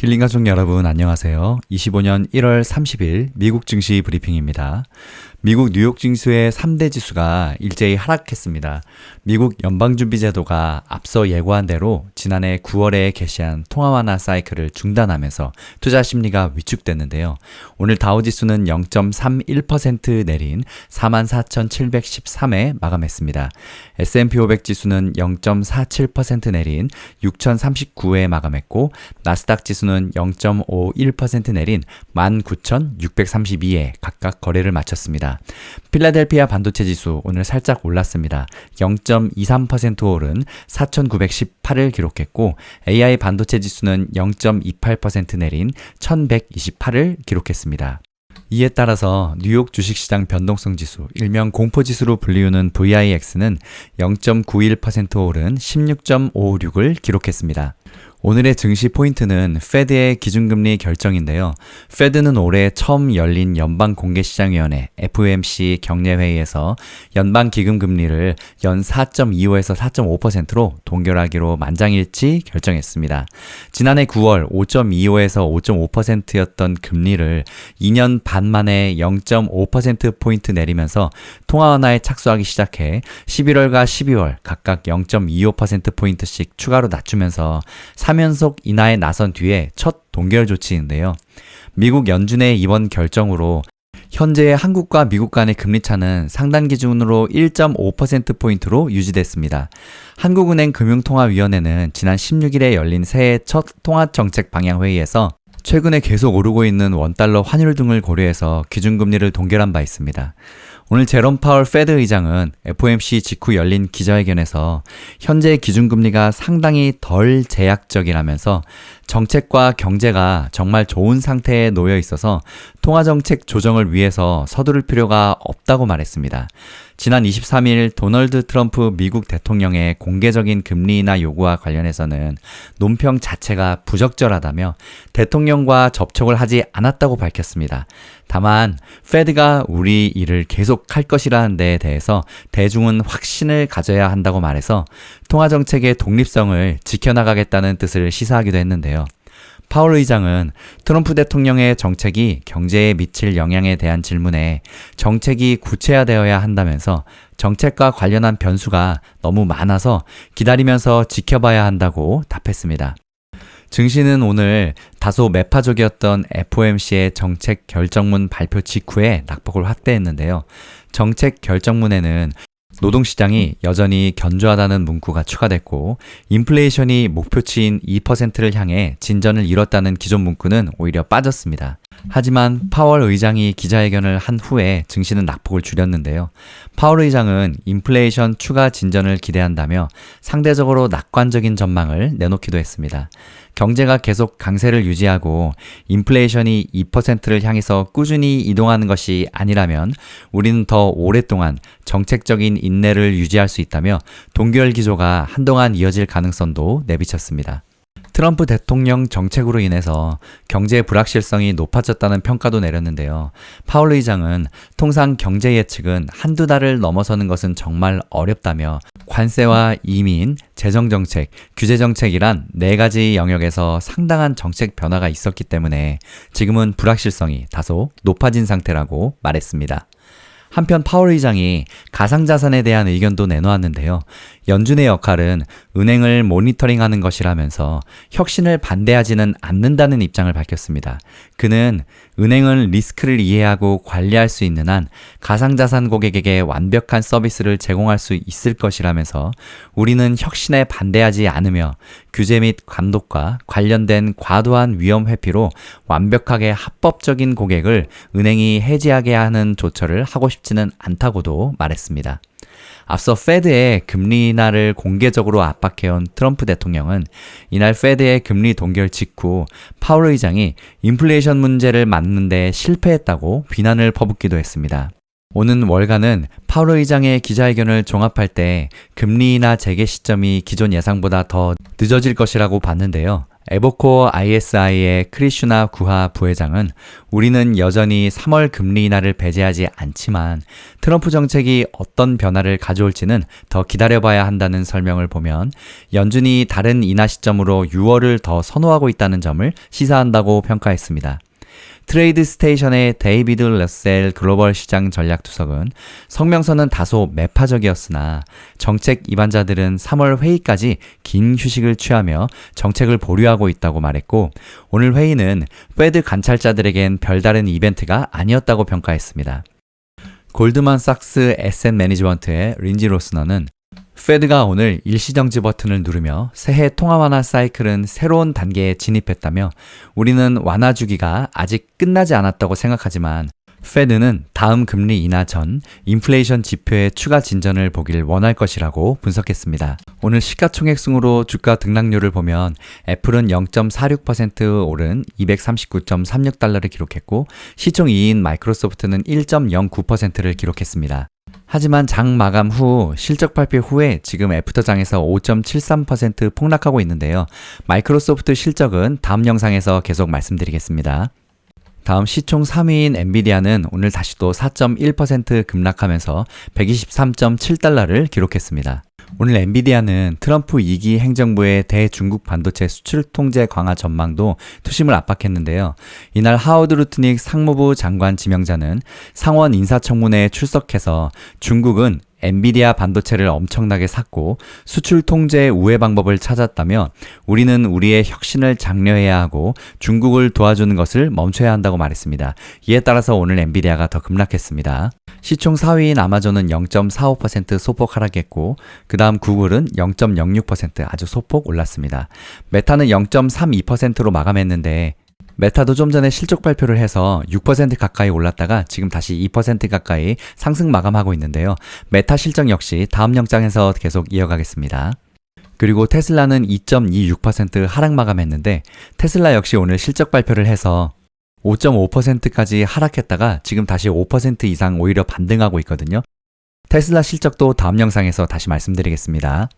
힐링 가족 여러분 안녕하세요. 25년 1월 30일 미국 증시 브리핑입니다. 미국 뉴욕 증시의 3대 지수가 일제히 하락했습니다. 미국 연방준비제도가 앞서 예고한 대로 지난해 9월에 개시한 통화 완화 사이클을 중단하면서 투자 심리가 위축됐는데요. 오늘 다우지수는 0.31% 내린 44,713에 마감했습니다. S&P 500 지수는 0.47% 내린 6,039에 마감했고 나스닥 지수는 0.51% 내린 19,632에 각각 거래를 마쳤습니다. 필라델피아 반도체 지수 오늘 살짝 올랐습니다. 0.23% 오른 4,918을 기록했고 AI 반도체 지수는 0.28% 내린 1,128을 기록했습니다. 이에 따라서 뉴욕 주식시장 변동성 지수, 일명 공포지수로 불리우는 VIX는 0.91% 오른 16.56을 기록했습니다. 오늘의 증시 포인트는 페드의 기준금리 결정인데요. 페드는 올해 처음 열린 연방공개시장위원회 FOMC 경례회의에서 연방기금금리를 연 4.25에서 4.5%로 동결하기로 만장일치 결정했습니다. 지난해 9월 5.25에서 5.5%였던 금리를 2년 반 만에 0.5%포인트 내리면서 통화 완화에 착수하기 시작해 11월과 12월 각각 0.25%포인트씩 추가로 낮추면서 3연속 인하에 나선 뒤에 첫 동결 조치인데요. 미국 연준의 이번 결정으로 현재의 한국과 미국 간의 금리차는 상단 기준으로 1.5%포인트로 유지됐습니다. 한국은행 금융통화위원회는 지난 16일에 열린 새해 첫 통화정책 방향회의에서 최근에 계속 오르고 있는 원달러 환율 등을 고려해서 기준금리를 동결한 바 있습니다. 오늘 제롬 파월 페드 의장은 FOMC 직후 열린 기자회견에서 현재 기준금리가 상당히 덜 제약적이라면서 정책과 경제가 정말 좋은 상태에 놓여 있어서 통화정책 조정을 위해서 서두를 필요가 없다고 말했습니다. 지난 23일 도널드 트럼프 미국 대통령의 공개적인 금리 인하 요구와 관련해서는 논평 자체가 부적절하다며 대통령과 접촉을 하지 않았다고 밝혔습니다. 다만 페드가 우리 일을 계속할 것이라는 데에 대해서 대중은 확신을 가져야 한다고 말해서 통화정책의 독립성을 지켜나가겠다는 뜻을 시사하기도 했는데요. 파월 의장은 트럼프 대통령의 정책이 경제에 미칠 영향에 대한 질문에 정책이 구체화되어야 한다면서 정책과 관련한 변수가 너무 많아서 기다리면서 지켜봐야 한다고 답했습니다. 증시는 오늘 다소 매파적이었던 FOMC의 정책 결정문 발표 직후에 낙폭을 확대했는데요. 정책 결정문에는 노동시장이 여전히 견조하다는 문구가 추가됐고 인플레이션이 목표치인 2%를 향해 진전을 이뤘다는 기존 문구는 오히려 빠졌습니다. 하지만 파월 의장이 기자회견을 한 후에 증시는 낙폭을 줄였는데요. 파월 의장은 인플레이션 추가 진전을 기대한다며 상대적으로 낙관적인 전망을 내놓기도 했습니다. 경제가 계속 강세를 유지하고 인플레이션이 2%를 향해서 꾸준히 이동하는 것이 아니라면 우리는 더 오랫동안 정책적인 인내를 유지할 수 있다며 동결 기조가 한동안 이어질 가능성도 내비쳤습니다. 트럼프 대통령 정책으로 인해서 경제 불확실성이 높아졌다는 평가도 내렸는데요. 파월 의장은 통상 경제 예측은 한두 달을 넘어서는 것은 정말 어렵다며 관세와 이민, 재정정책, 규제정책이란 4가지 영역에서 상당한 정책 변화가 있었기 때문에 지금은 불확실성이 다소 높아진 상태라고 말했습니다. 한편 파월 의장이 가상자산에 대한 의견도 내놓았는데요. 연준의 역할은 은행을 모니터링하는 것이라면서 혁신을 반대하지는 않는다는 입장을 밝혔습니다. 그는 은행은 리스크를 이해하고 관리할 수 있는 한 가상자산 고객에게 완벽한 서비스를 제공할 수 있을 것이라면서 우리는 혁신에 반대하지 않으며 규제 및 감독과 관련된 과도한 위험 회피로 완벽하게 합법적인 고객을 은행이 해지하게 하는 조처를 하고 싶지는 않다고도 말했습니다. 앞서 페드의 금리 인하를 공개적으로 압박해온 트럼프 대통령은 이날 페드의 금리 동결 직후 파월 의장이 인플레이션 문제를 막는 데 실패했다고 비난을 퍼붓기도 했습니다. 오는 월간은 파월 의장의 기자회견을 종합할 때 금리 인하 재개 시점이 기존 예상보다 더 늦어질 것이라고 봤는데요. 에버코어 ISI의 크리슈나 구하 부회장은 우리는 여전히 3월 금리 인하를 배제하지 않지만 트럼프 정책이 어떤 변화를 가져올지는 더 기다려봐야 한다는 설명을 보면 연준이 다른 인하 시점으로 6월을 더 선호하고 있다는 점을 시사한다고 평가했습니다. 트레이드 스테이션의 데이비드 러셀 글로벌 시장 전략 투석은 성명서는 다소 매파적이었으나 정책 입안자들은 3월 회의까지 긴 휴식을 취하며 정책을 보류하고 있다고 말했고 오늘 회의는 페드 관찰자들에겐 별다른 이벤트가 아니었다고 평가했습니다. 골드만삭스 에셋 매니지먼트의 린지 로스너는 페드가 오늘 일시정지 버튼을 누르며 새해 통화 완화 사이클은 새로운 단계에 진입했다며 우리는 완화 주기가 아직 끝나지 않았다고 생각하지만 페드는 다음 금리 인하 전 인플레이션 지표의 추가 진전을 보길 원할 것이라고 분석했습니다. 오늘 시가총액 순으로 주가 등락률을 보면 애플은 0.46% 오른 239.36달러를 기록했고 시총 2인 마이크로소프트는 1.09%를 기록했습니다. 하지만 장 마감 후 실적 발표 후에 지금 애프터장에서 5.73% 폭락하고 있는데요. 마이크로소프트 실적은 다음 영상에서 계속 말씀드리겠습니다. 다음 시총 3위인 엔비디아는 오늘 다시 또 4.1% 급락하면서 123.7달러를 기록했습니다. 오늘 엔비디아는 트럼프 2기 행정부의 대중국 반도체 수출 통제 강화 전망도 투심을 압박했는데요. 이날 하워드 루트닉 상무부 장관 지명자는 상원 인사청문회에 출석해서 중국은 엔비디아 반도체를 엄청나게 샀고 수출 통제 우회 방법을 찾았다며 우리는 우리의 혁신을 장려해야 하고 중국을 도와주는 것을 멈춰야 한다고 말했습니다. 이에 따라서 오늘 엔비디아가 더 급락했습니다. 시총 4위인 아마존은 0.45% 소폭 하락했고 그 다음 구글은 0.06% 아주 소폭 올랐습니다. 메타는 0.32%로 마감했는데 메타도 좀 전에 실적 발표를 해서 6% 가까이 올랐다가 지금 다시 2% 가까이 상승 마감하고 있는데요. 메타 실적 역시 다음 영장에서 계속 이어가겠습니다. 그리고 테슬라는 2.26% 하락 마감했는데 테슬라 역시 오늘 실적 발표를 해서 5.5%까지 하락했다가 지금 다시 5% 이상 오히려 반등하고 있거든요. 테슬라 실적도 다음 영상에서 다시 말씀드리겠습니다.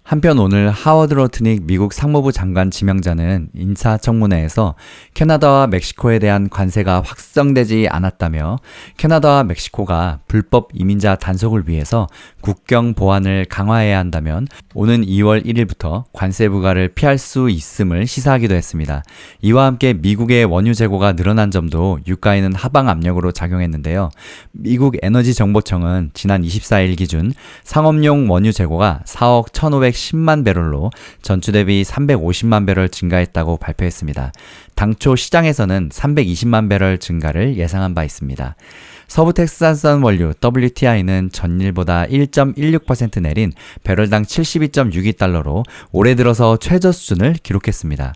한편 오늘 하워드 로트닉 미국 상무부 장관 지명자는 인사청문회에서 캐나다와 멕시코에 대한 관세가 확정되지 않았다며 캐나다와 멕시코가 불법 이민자 단속을 위해서 국경 보안을 강화해야 한다면 오는 2월 1일부터 관세 부과를 피할 수 있음을 시사하기도 했습니다. 이와 함께 미국의 원유 재고가 늘어난 점도 유가에는 하방 압력으로 작용했는데요. 미국 에너지정보청은 지난 24일 기준 상업용 원유 재고가 4억 1,510만 배럴로 전주 대비 350만 배럴 증가했다고 발표했습니다. 당초 시장에서는 320만 배럴 증가를 예상한 바 있습니다. 서부 텍사스산 원유 WTI는 전일보다 1.16% 내린 배럴당 72.62달러로 올해 들어서 최저 수준을 기록했습니다.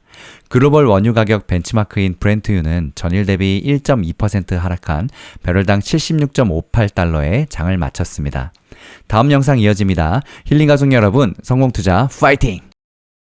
글로벌 원유 가격 벤치마크인 브렌트유는 전일 대비 1.2% 하락한 배럴당 76.58달러에 장을 마쳤습니다. 다음 영상 이어집니다. 힐링 가족 여러분, 성공투자 파이팅!